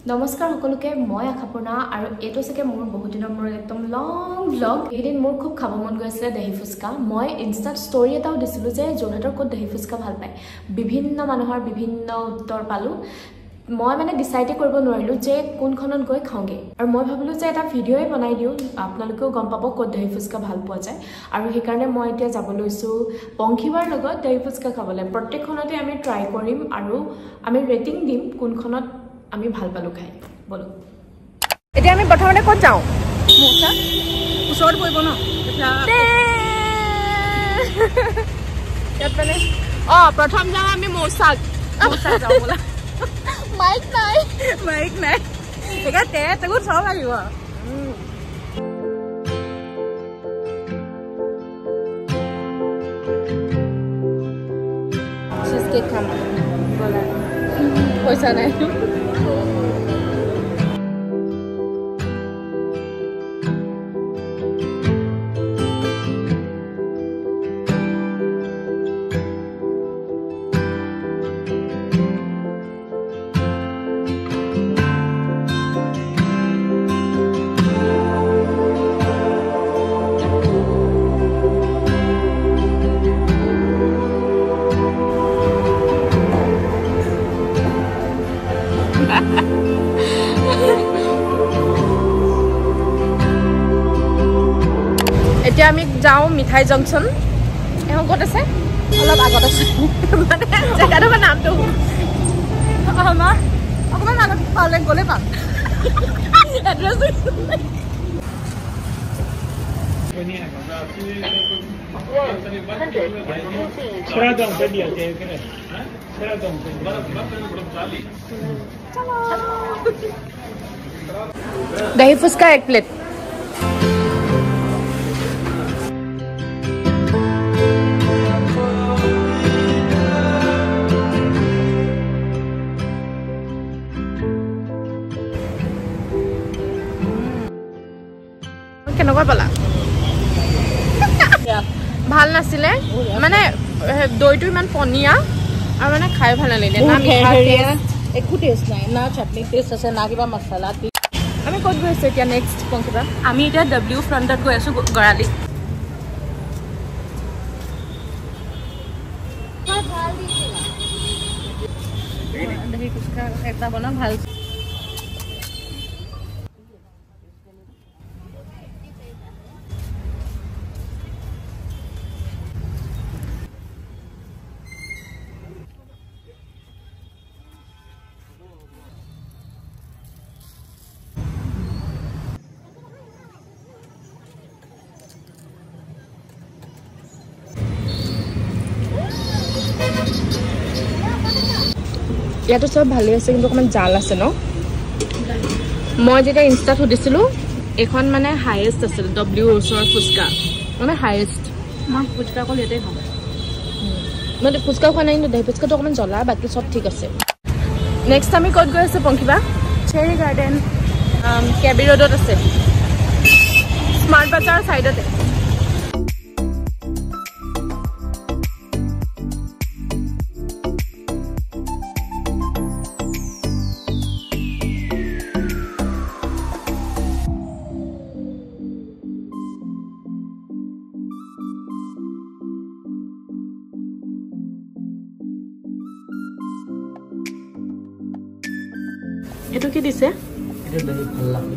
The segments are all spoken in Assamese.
নমস্কাৰ সকলোকে মই আখাপূৰ্ণা আৰু এটো সকে মোৰ বহুত দিনৰ মোৰ একদম লং ব্লগ এদিন মোৰ খুব খাব মন গৈছিল দহি ফুচকা মই ইনষ্টাত ষ্টৰী এটাও দিছিলো যে যোৰহাটৰ ক'ত দহি ফুচকা ভাল পায় বিভিন্ন মানুহৰ বিভিন্ন উত্তৰ পালো মই মানে ডিসাইড কৰিব নোৱাৰিলো যে কোনখনত গৈ খাওঁগে আৰু মই ভাবিলো যে এটা ভিডিঅ'ই বনাই দিও আপোনালোকেও গম পাব ক'ত দহি ফুচকা ভাল পোৱা যায় আৰু সেই কাৰণে মই এতিয়া যাব লৈছো পংখিবাৰ লগত দহি ফুচকা খাবলৈ প্ৰত্যেকখনতে আমি ট্ৰাই কৰিম আৰু আমি ৰেটিং দিম কোনখনত আমি ভাল পালো খাই বলো এতিয়া আমি প্ৰথমতে ক'ত যাও মোচা ওচৰত পৰিব ন ইয়াত মানে প্ৰথম যাও আমি মোচাক যাওঁ বোলা মাইক নাই সেইকাৰণে তেগো চাব লাগিব চিজ কেক খাম বলা পইচা নাই এতিয়া আমি যাও মিঠাই জংচন এখন ক'ত আছে অলপ আগত আছে মানে জেগাটোৰ নামটো আমাৰ অকণমান আগত পালে গ'লে পাম दही फुचका 1 प्लेट কেনেকুৱা পালা ভাল নাছিলে মানে দৈটো ইমান পনিয়া আৰু মানে খাই ভাল নালাগে না মিঠা একো টেষ্ট নাই না চাটনি টেষ্ট আছে না কিবা মছলা আমি ক'ত গৈ আছো এতিয়া নেক্সট পংখিবা আমি এতিয়া ডব্লিউ ফ্ৰণ্টত গৈ আছো গৰালি দহি ফুচকা এটা বনাম ভাল ইয়াতো সব ভালে আছে কিন্তু অকমান জাল আছে ন মই যেটা ইনষ্টাত সুধিছিলো এখন মানে হাইয়েষ্ট আছিল ডব্লিউ ওচৰৰ ফুচকা মানে হাইয়েষ্ট মই ফুচকা অকল ইয়াতে খাওঁ মানে ফুচকা খোৱা নাই কিন্তু দহি ফুচকাটো অকমান জ্বলা বাকী সব ঠিক আছে নেক্সট আমি ক'ত গৈ আছো পংখিবা চেৰী গাৰ্ডেন কেবি ৰোডত আছে স্মাৰ্ট বাজাৰ সাইডতে এটো কি দিছে এটা দহি ভাল লাগে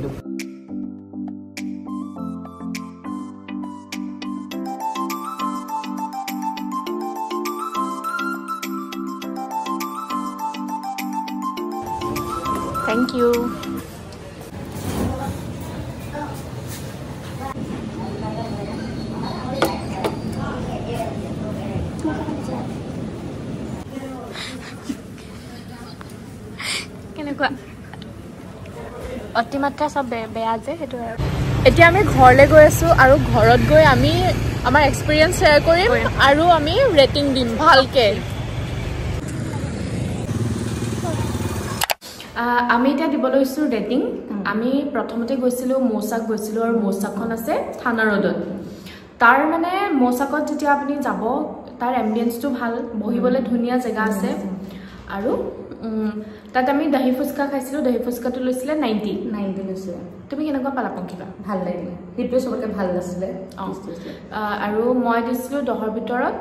Thank you. কেনেকুৱা অতিমাত্ৰা সব বেয়া যে হেতু এতিয়া আমি ঘৰলৈ গৈ আছো আৰু ঘৰত গৈ আমি আমাৰ এক্সপেৰিয়েন্স শেয়াৰ কৰিম আৰু আমি ৰেটিং দিম ভালকে আমি এটা দিব লৈছো ৰেটিং আমি প্ৰথমতে গৈছিলো মোচাক গৈছিলো আৰু মোচাখন আছে থানা ৰোডত তাৰ মানে মোচাকত যেতিয়া আপুনি যাব তাৰ এম্বিয়েন্সটো ভাল বহিবলৈ ধুনীয়া জায়গা আছে আৰু তাত আমি দহি ফুচকা খাইছিলোঁ দহি ফুচকাটো লৈছিলে 90 লৈছিলে তুমি কেনেকুৱা পালা পংকিবা ভাল লাগিলে সেইটো সবকে ভাল লাগিলে আৰু মই দিছিলোঁ 10ৰ ভিতৰত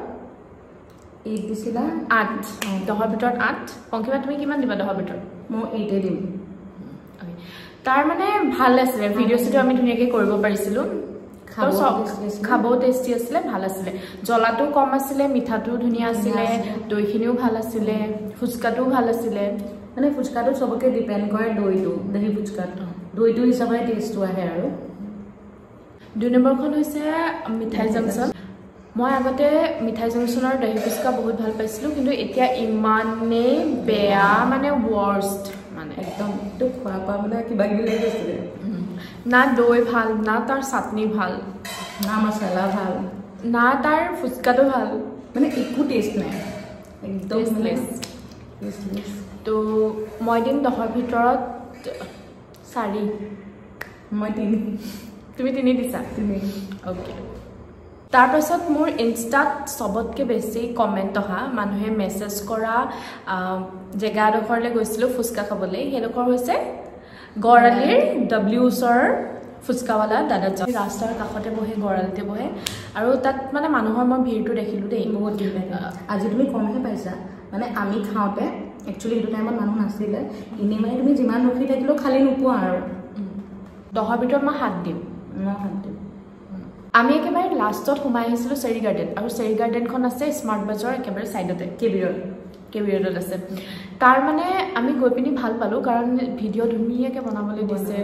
8 দিছিলা 8 10ৰ ভিতৰত 8 পংকিবা তুমি কিমান দিবা 10ৰ ভিতৰত মই 8 দিম তাৰ মানে ভাল আছিলে ভিডিঅ'টো আমি ধুনীয়াকৈ কৰিব পাৰিছিলোঁ খাবও টেষ্টি আছিলে ভাল আছিলে জ্বলাটো কম আছিলে মিঠাটো ধুনীয়া আছিলে দৈখিনিও ভাল আছিলে ফুচকাটোও ভাল আছিলে মানে ফুচকাটো সবকে ডিপেন্ড কৰে দৈটো দহি ফুচকাটো দৈটো হিচাপে টেষ্টটো আহে আৰু 2 নম্বৰখন হৈছে মিঠাই জংচন মই আগতে মিঠাই জংচনৰ দহি ফুচকা বহুত ভাল পাইছিলোঁ কিন্তু এতিয়া ইমানেই বেয়া মানে ৱৰ্ষ্ট মানে একদম তো খোৱা পা মানে কিবা কিবি লাগি গৈছিলে না দৈ ভাল না তাৰ চাটনি ভাল না মছলা ভাল না তাৰ ফুচকাটো ভাল মানে একো টেষ্ট নাই একদম টেষ্টলেছ তো মই দিম 10ৰ ভিতৰত 4 মই 3 তুমি 3 দিছা অ'কে তাৰপাছত মোৰ ইনষ্টাত সবতকৈ বেছি কমেণ্ট অহা মানুহে মেছেজ কৰা জেগাডোখৰলৈ গৈছিলোঁ ফুচকা খাবলৈ সেইডোখৰ হৈছে গড়আলিৰ ডব্লিউ ওচৰৰ ফুচকাৱালা দাদাজন ৰাস্তাৰ কাষতে বহে গড়আলিতে বহে আৰু তাত মানে মানুহৰ মই ভিৰটো দেখিলোঁ দেই বহুত ভিৰ লাগে আজি তুমি কমহে পাইছা মানে আমি খাওঁতে একচুৱেলি সেইটো টাইমত মানুহ নাছিলে এনেই মানে তুমি যিমান ৰখি থাকিলেও খালী নোপোৱা আৰু 10ৰ ভিতৰত মই 7 দিম আমি একেবাৰে লাষ্টত সোমাই আহিছিলোঁ চেৰি গাৰ্ডেন আৰু চেৰি গাৰ্ডেনখন আছে স্মাৰ্ট বাজাৰ একেবাৰে ছাইডতে কেবিৰডত আছে তাৰ মানে আমি গৈ পিনি ভাল পালোঁ কাৰণ ভিডিঅ' ধুনীয়াকৈ বনাবলৈ দিছে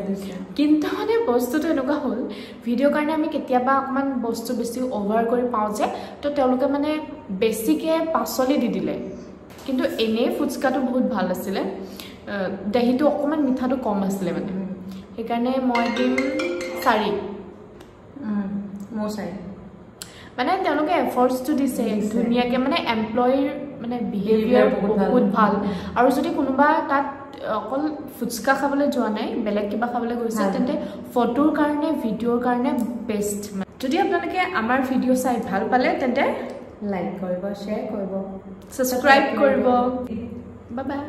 কিন্তু মানে বস্তুটো এনেকুৱা হ'ল ভিডিঅ'ৰ কাৰণে আমি কেতিয়াবা অকণমান বস্তু বেছি অভাৰ কৰি পাওঁ যে তো তেওঁলোকে মানে বেছিকৈ পাচলি দি দিলে কিন্তু এনেই ফুচকাটো বহুত ভাল আছিলে দহিটো অকণমান মিঠাটো কম আছিলে মানে সেইকাৰণে মই দিম 4 মোৰ চাই মানে তেওঁলোকে এফৰ্টছটো দিছে ধুনীয়াকৈ মানে এমপ্লয়িৰ মানে বিহেভিয়াৰ বহুত ভাল আৰু যদি কোনোবা তাত অকল ফুচকা খাবলৈ যোৱা নাই বেলেগ কিবা খাবলৈ গৈছে তেন্তে ফটোৰ কাৰণে ভিডিঅ'ৰ কাৰণে বেষ্ট যদি আপোনালোকে আমাৰ ভিডিঅ' চাই ভাল পালে তেন্তে লাইক কৰিব শ্বেয়াৰ কৰিব ছাবস্ক্ৰাইব কৰিব বাই বাই